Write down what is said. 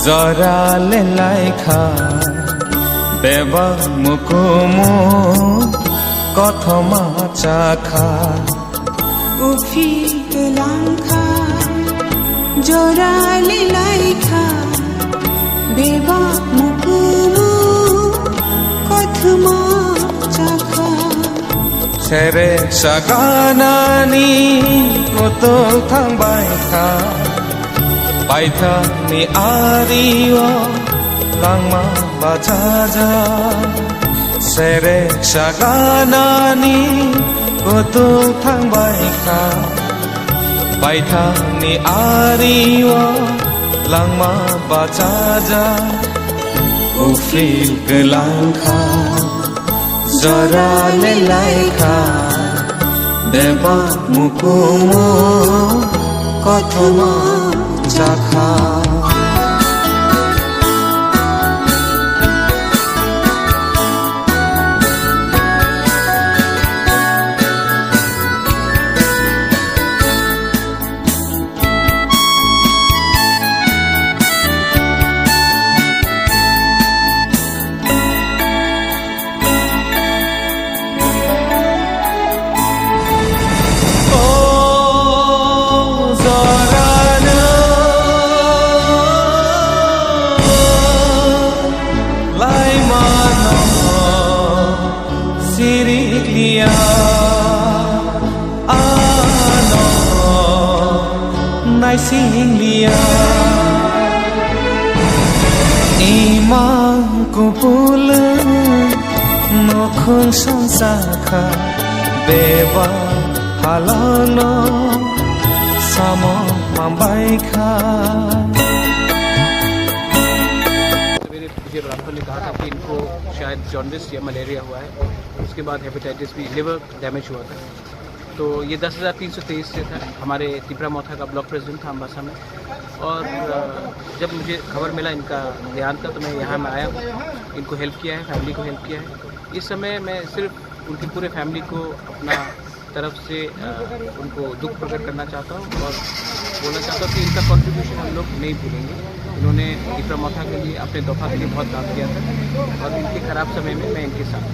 জৰালে লাইখা দেবা মুকুমু কথমা চাখা উফি লাংখা জৰালে লাইখা দেবা মুকুমু কথমা চাখা সেরে সাগানানি কত থাংবাই খা পাইথা নি Arroyo langma bajaja sere saganani kotu thangbai kha paitha ni ariwa langma bajaja ufil kelangkha zara le laikha deba mukumo kothoma jakha Siriklia ano nai singlia imang kupul nokhon sansakha beba halano samo mambai kha मुझे रामफल ने कहा था कि इनको शायद jaundice या malaria हुआ है, उसके बाद हेपेटाइटिस बी लिवर डैमेज हुआ था। तो ये 10,323 से था। हमारे तिपरा मोथा का ब्लॉक प्रेसिडेंट था अम्बासा में। और जब मुझे खबर मिला इनका देहांत का तो मैं यहाँ में आया, इनको हेल्प किया है, फैमिली को हेल्प किया है। इस समय मैं सिर्फ उनकी पूरे फैमिली को अपना तरफ से उनको दुख प्रकट करना चाहता हूँ और बोलना चाहता हूँ कि इनका कंट्रीब्यूशन हम लोग नहीं भूलेंगे। इन्होंने तिपरा मोथा के लिए, अपने दोफा के लिए बहुत काम किया था और इनके ख़राब समय में मैं इनके साथ